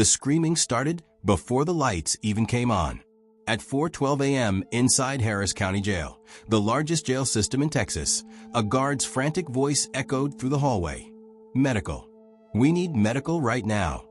The screaming started before the lights even came on. At 4:12 a.m. inside Harris County Jail, the largest jail system in Texas, a guard's frantic voice echoed through the hallway. "Medical. We need medical right now."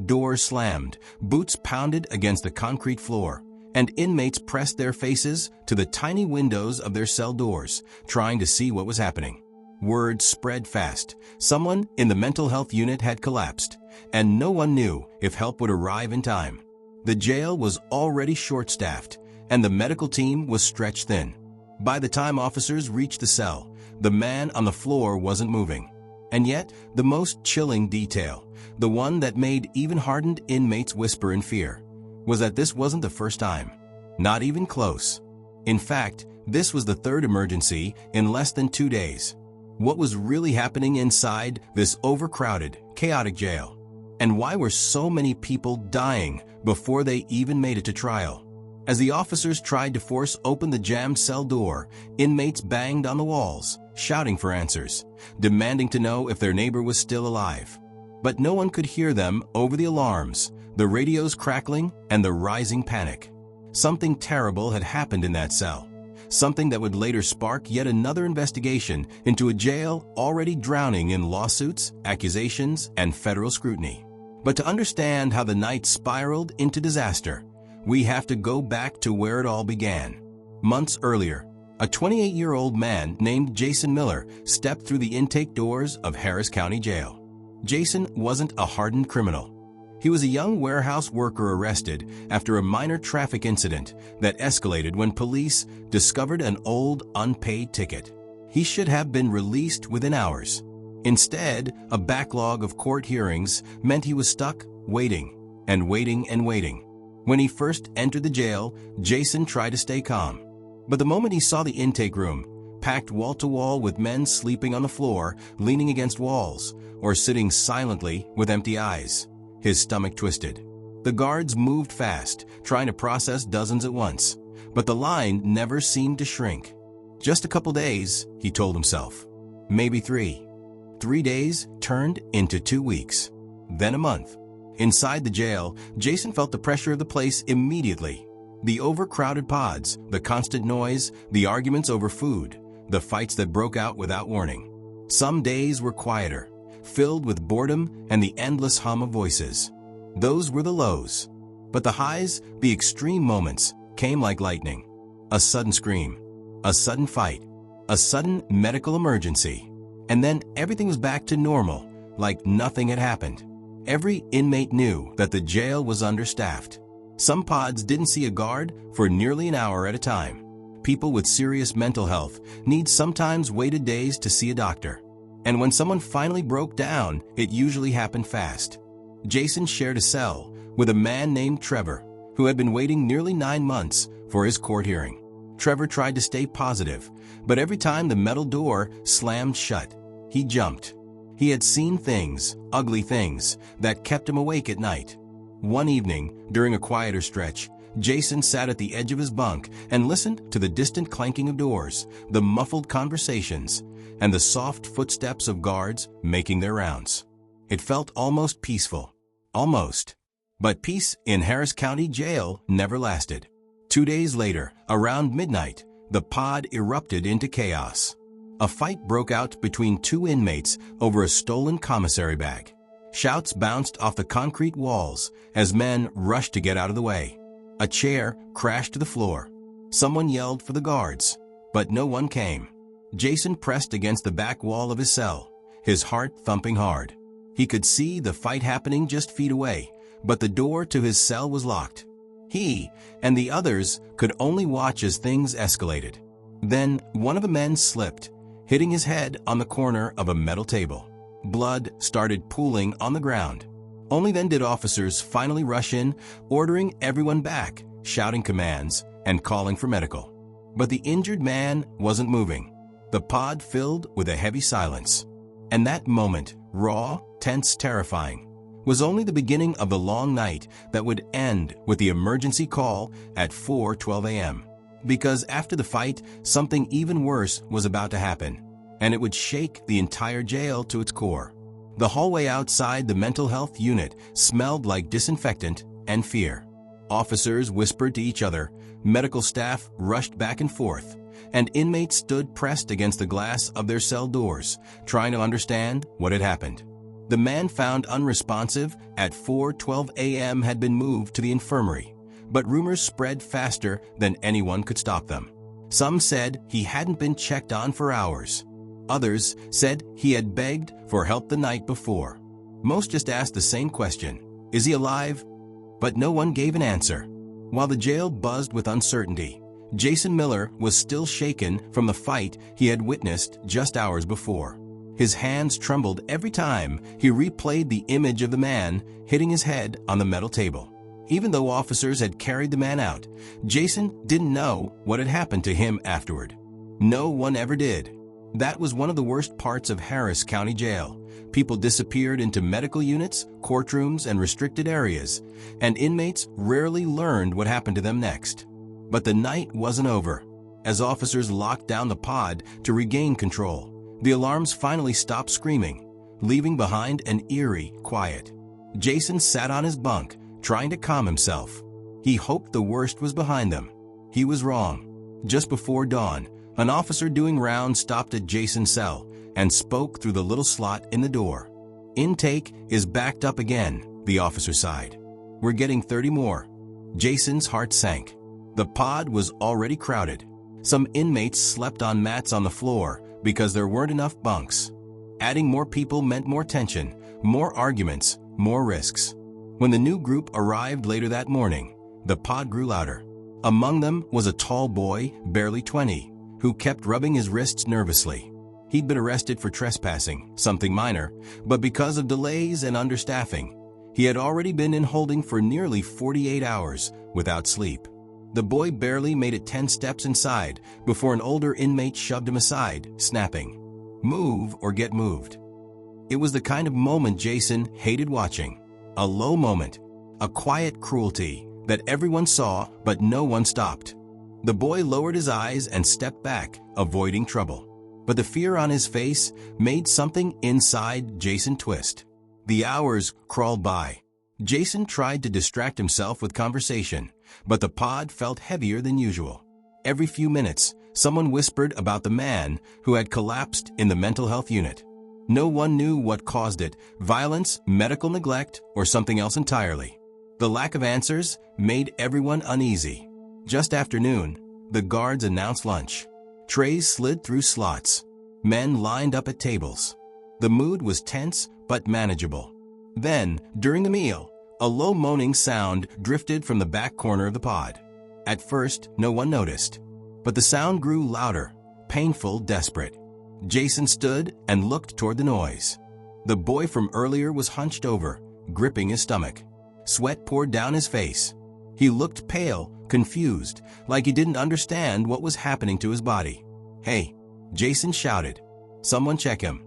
Doors slammed, boots pounded against the concrete floor, and inmates pressed their faces to the tiny windows of their cell doors, trying to see what was happening. Word spread fast. Someone in the mental health unit had collapsed, and no one knew if help would arrive in time. The jail was already short-staffed, and the medical team was stretched thin. By the time officers reached the cell, the man on the floor wasn't moving. And yet, the most chilling detail, the one that made even hardened inmates whisper in fear, was that this wasn't the first time. Not even close. In fact, this was the third emergency in less than 2 days. What was really happening inside this overcrowded, chaotic jail? And why were so many people dying before they even made it to trial? As the officers tried to force open the jammed cell door, inmates banged on the walls, shouting for answers, demanding to know if their neighbor was still alive. But no one could hear them over the alarms, the radios crackling, and the rising panic. Something terrible had happened in that cell, something that would later spark yet another investigation into a jail already drowning in lawsuits, accusations, and federal scrutiny. But to understand how the night spiraled into disaster, we have to go back to where it all began. Months earlier, a 28-year-old man named Jason Miller stepped through the intake doors of Harris County Jail. Jason wasn't a hardened criminal. He was a young warehouse worker arrested after a minor traffic incident that escalated when police discovered an old, unpaid ticket. He should have been released within hours. Instead, a backlog of court hearings meant he was stuck, waiting and waiting and waiting. When he first entered the jail, Jason tried to stay calm. But the moment he saw the intake room, packed wall to wall with men sleeping on the floor, leaning against walls, or sitting silently with empty eyes, his stomach twisted. The guards moved fast, trying to process dozens at once, but the line never seemed to shrink. Just a couple days, he told himself. Maybe 3. 3 days turned into 2 weeks, then a month. Inside the jail, Jason felt the pressure of the place immediately. The overcrowded pods, the constant noise, the arguments over food, the fights that broke out without warning. Some days were quieter, filled with boredom and the endless hum of voices. Those were the lows. But the highs, the extreme moments, came like lightning. A sudden scream, a sudden fight, a sudden medical emergency. And then everything was back to normal, like nothing had happened. Every inmate knew that the jail was understaffed. Some pods didn't see a guard for nearly an hour at a time. People with serious mental health needs sometimes waited days to see a doctor. And when someone finally broke down, it usually happened fast. Jason shared a cell with a man named Trevor, who had been waiting nearly 9 months for his court hearing. Trevor tried to stay positive, but every time the metal door slammed shut, he jumped. He had seen things, ugly things, that kept him awake at night. One evening, during a quieter stretch, Jason sat at the edge of his bunk and listened to the distant clanking of doors, the muffled conversations, and the soft footsteps of guards making their rounds. It felt almost peaceful. Almost. But peace in Harris County Jail never lasted. 2 days later, around midnight, the pod erupted into chaos. A fight broke out between 2 inmates over a stolen commissary bag. Shouts bounced off the concrete walls as men rushed to get out of the way. A chair crashed to the floor. Someone yelled for the guards, but no one came. Jason pressed against the back wall of his cell, his heart thumping hard. He could see the fight happening just feet away, but the door to his cell was locked. He and the others could only watch as things escalated. Then one of the men slipped, hitting his head on the corner of a metal table. Blood started pooling on the ground. Only then did officers finally rush in, ordering everyone back, shouting commands, and calling for medical. But the injured man wasn't moving. The pod filled with a heavy silence. And that moment, raw, tense, terrifying, was only the beginning of the long night that would end with the emergency call at 4:12 a.m. Because after the fight, something even worse was about to happen, and it would shake the entire jail to its core. The hallway outside the mental health unit smelled like disinfectant and fear. Officers whispered to each other, medical staff rushed back and forth, and inmates stood pressed against the glass of their cell doors, trying to understand what had happened. The man found unresponsive at 4:12 a.m. had been moved to the infirmary, but rumors spread faster than anyone could stop them. Some said he hadn't been checked on for hours. Others said he had begged for help the night before. Most just asked the same question, is he alive? But no one gave an answer. While the jail buzzed with uncertainty, Jason Miller was still shaken from the fight he had witnessed just hours before. His hands trembled every time he replayed the image of the man hitting his head on the metal table. Even though officers had carried the man out, Jason didn't know what had happened to him afterward. No one ever did. That was one of the worst parts of Harris County Jail. People disappeared into medical units, courtrooms, and restricted areas, and inmates rarely learned what happened to them next. But the night wasn't over. As officers locked down the pod to regain control, the alarms finally stopped screaming, leaving behind an eerie quiet. Jason sat on his bunk, trying to calm himself. He hoped the worst was behind them. He was wrong. Just before dawn, an officer doing rounds stopped at Jason's cell and spoke through the little slot in the door. Intake is backed up again, the officer sighed. We're getting 30 more. Jason's heart sank. The pod was already crowded. Some inmates slept on mats on the floor because there weren't enough bunks. Adding more people meant more tension, more arguments, more risks. When the new group arrived later that morning, the pod grew louder. Among them was a tall boy, barely 20, who kept rubbing his wrists nervously. He'd been arrested for trespassing, something minor, but because of delays and understaffing, he had already been in holding for nearly 48 hours without sleep. The boy barely made it 10 steps inside before an older inmate shoved him aside, snapping, "Move or get moved." It was the kind of moment Jason hated watching. A low moment, a quiet cruelty that everyone saw but no one stopped. The boy lowered his eyes and stepped back, avoiding trouble. But the fear on his face made something inside Jason twist. The hours crawled by. Jason tried to distract himself with conversation, but the pod felt heavier than usual. Every few minutes, someone whispered about the man who had collapsed in the mental health unit. No one knew what caused it, violence, medical neglect, or something else entirely. The lack of answers made everyone uneasy. Just after noon, the guards announced lunch. Trays slid through slots. Men lined up at tables. The mood was tense but manageable. Then, during the meal, a low moaning sound drifted from the back corner of the pod. At first, no one noticed, but the sound grew louder, painful, desperate. Jason stood and looked toward the noise. The boy from earlier was hunched over, gripping his stomach. Sweat poured down his face. He looked pale, confused, like he didn't understand what was happening to his body. "Hey," Jason shouted. "Someone check him."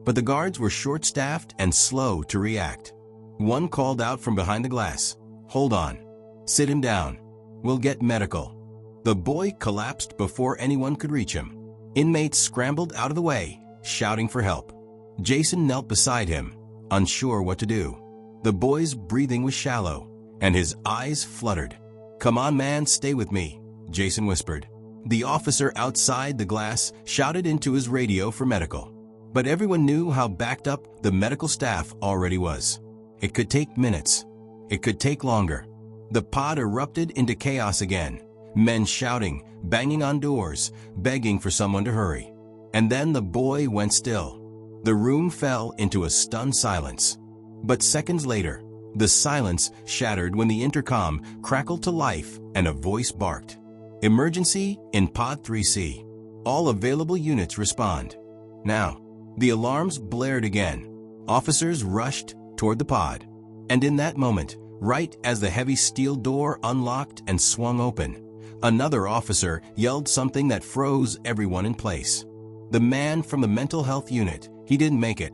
But the guards were short-staffed and slow to react. One called out from behind the glass, "Hold on. Sit him down. We'll get medical." The boy collapsed before anyone could reach him. Inmates scrambled out of the way, shouting for help. Jason knelt beside him, unsure what to do. The boy's breathing was shallow, and his eyes fluttered. "Come on, man, stay with me," Jason whispered. The officer outside the glass shouted into his radio for medical. But everyone knew how backed up the medical staff already was. It could take minutes. It could take longer. The pod erupted into chaos again. Men shouting, banging on doors, begging for someone to hurry. And then the boy went still. The room fell into a stunned silence. But seconds later, the silence shattered when the intercom crackled to life and a voice barked. "Emergency in Pod 3C. All available units respond." Now, the alarms blared again. Officers rushed toward the pod. And in that moment, right as the heavy steel door unlocked and swung open, another officer yelled something that froze everyone in place. The man from the mental health unit, he didn't make it.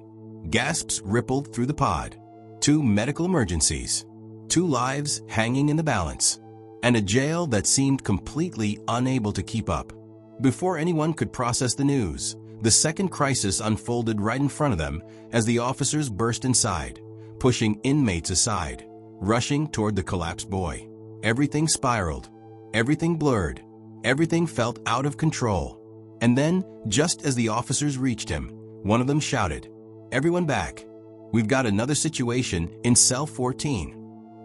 Gasps rippled through the pod. 2 medical emergencies. 2 lives hanging in the balance. And a jail that seemed completely unable to keep up. Before anyone could process the news, The second crisis unfolded right in front of them as the officers burst inside, pushing inmates aside, rushing toward the collapsed boy. Everything spiraled. Everything blurred. Everything felt out of control. And then, just as the officers reached him, one of them shouted, "Everyone back. We've got another situation in cell 14.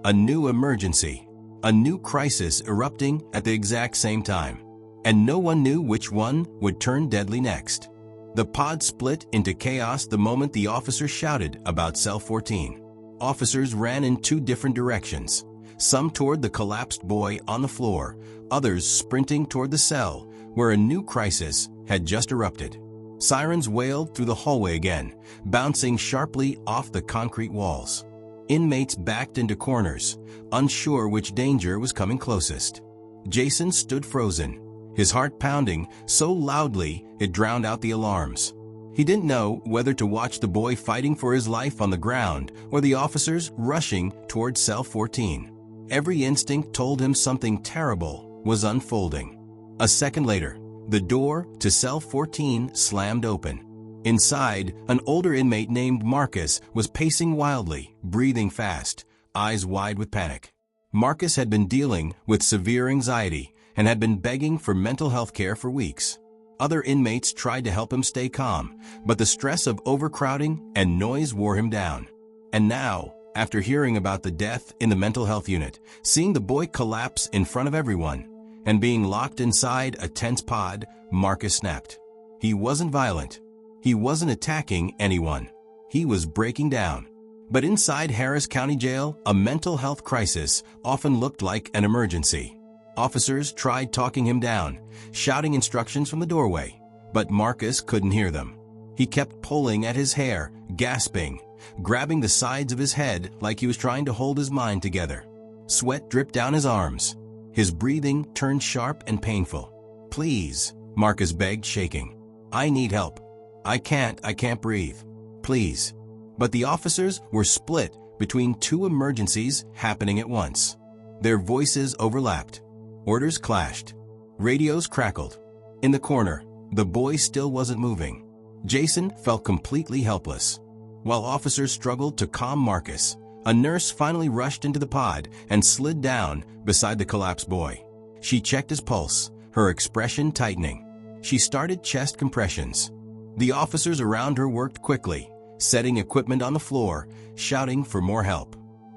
A new emergency. A new crisis erupting at the exact same time. And no one knew which one would turn deadly next." The pod split into chaos the moment the officer shouted about cell 14. Officers ran in two different directions, some toward the collapsed boy on the floor, others sprinting toward the cell where a new crisis had just erupted. Sirens wailed through the hallway again, bouncing sharply off the concrete walls. Inmates backed into corners, unsure which danger was coming closest. Jason stood frozen, his heart pounding so loudly it drowned out the alarms. He didn't know whether to watch the boy fighting for his life on the ground or the officers rushing toward cell 14. Every instinct told him something terrible was unfolding. A second later, the door to cell 14 slammed open. Inside, an older inmate named Marcus was pacing wildly, breathing fast, eyes wide with panic. Marcus had been dealing with severe anxiety and had been begging for mental health care for weeks. Other inmates tried to help him stay calm, but the stress of overcrowding and noise wore him down. And now, after hearing about the death in the mental health unit, seeing the boy collapse in front of everyone, and being locked inside a tense pod, Marcus snapped. He wasn't violent. He wasn't attacking anyone. He was breaking down. But inside Harris County Jail, a mental health crisis often looked like an emergency. Officers tried talking him down, shouting instructions from the doorway, but Marcus couldn't hear them. He kept pulling at his hair, gasping, grabbing the sides of his head like he was trying to hold his mind together. Sweat dripped down his arms. His breathing turned sharp and painful. "Please," Marcus begged, shaking. "I need help. I can't breathe. Please." But the officers were split between two emergencies happening at once. Their voices overlapped. Orders clashed. Radios crackled. In the corner, the boy still wasn't moving. Jason felt completely helpless. While officers struggled to calm Marcus, a nurse finally rushed into the pod and slid down beside the collapsed boy. She checked his pulse, her expression tightening. She started chest compressions. The officers around her worked quickly, setting equipment on the floor, shouting for more help.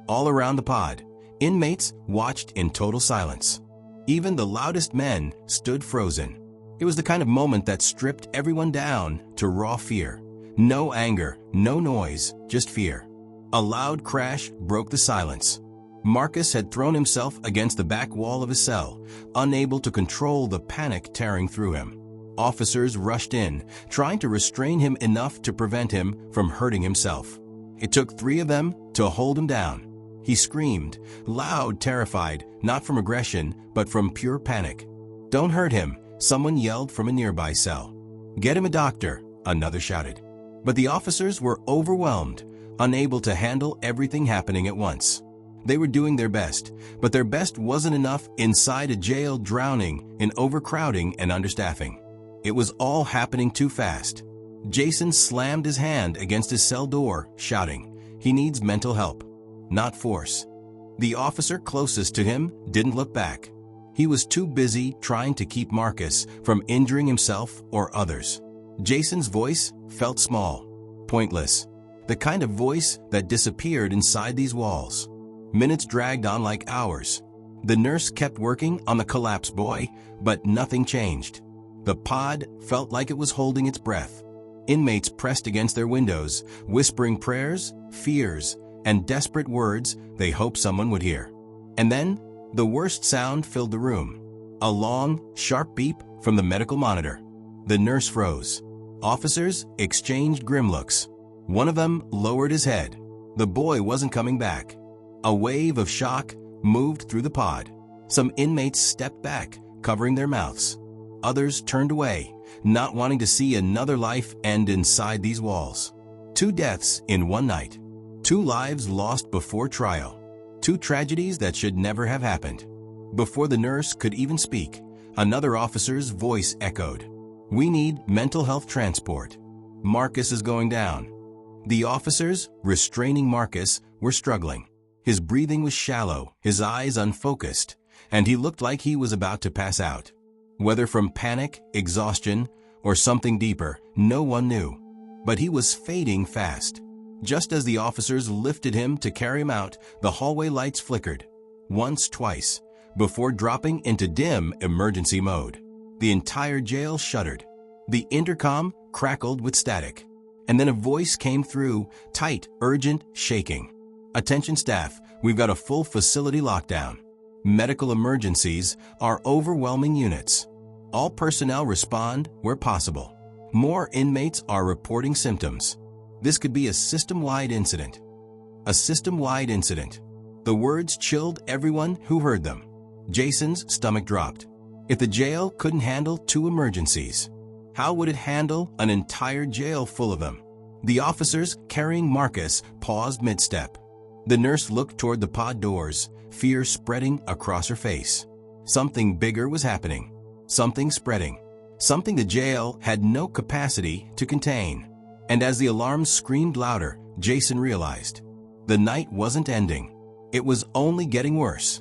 All around the pod, inmates watched in total silence. Even the loudest men stood frozen. It was the kind of moment that stripped everyone down to raw fear. No anger, no noise, just fear. A loud crash broke the silence. Marcus had thrown himself against the back wall of his cell, unable to control the panic tearing through him. Officers rushed in, trying to restrain him enough to prevent him from hurting himself. It took 3 of them to hold him down. He screamed, loud, terrified, not from aggression, but from pure panic. "Don't hurt him," someone yelled from a nearby cell. "Get him a doctor," another shouted. But the officers were overwhelmed, unable to handle everything happening at once. They were doing their best, but their best wasn't enough inside a jail drowning in overcrowding and understaffing. It was all happening too fast. Jason slammed his hand against his cell door, shouting, he needs mental help, not force. The officer closest to him didn't look back. He was too busy trying to keep Marcus from injuring himself or others. Jason's voice felt small, pointless, the kind of voice that disappeared inside these walls. Minutes dragged on like hours. The nurse kept working on the collapsed boy, but nothing changed. The pod felt like it was holding its breath. Inmates pressed against their windows, whispering prayers, fears, and desperate words they hoped someone would hear. And then, the worst sound filled the room. A long, sharp beep from the medical monitor. The nurse froze. Officers exchanged grim looks. One of them lowered his head. The boy wasn't coming back. A wave of shock moved through the pod. Some inmates stepped back, covering their mouths. Others turned away, not wanting to see another life end inside these walls. 2 deaths in one night. 2 lives lost before trial. 2 tragedies that should never have happened. Before the nurse could even speak, another officer's voice echoed. We need mental health transport. Marcus is going down. The officers, restraining Marcus, were struggling. His breathing was shallow, his eyes unfocused, and he looked like he was about to pass out. Whether from panic, exhaustion, or something deeper, no one knew. But he was fading fast. Just as the officers lifted him to carry him out, the hallway lights flickered. Once, twice, before dropping into dim emergency mode. The entire jail shuddered. The intercom crackled with static. And then a voice came through, tight, urgent, shaking. Attention staff, we've got a full facility lockdown. Medical emergencies are overwhelming units. All personnel respond where possible. More inmates are reporting symptoms. This could be a system-wide incident. A system-wide incident. The words chilled everyone who heard them. Jason's stomach dropped. If the jail couldn't handle 2 emergencies, how would it handle an entire jail full of them? The officers carrying Marcus paused mid-step. The nurse looked toward the pod doors, fear spreading across her face. Something bigger was happening. Something spreading. Something the jail had no capacity to contain. And as the alarms screamed louder, Jason realized the night wasn't ending. It was only getting worse.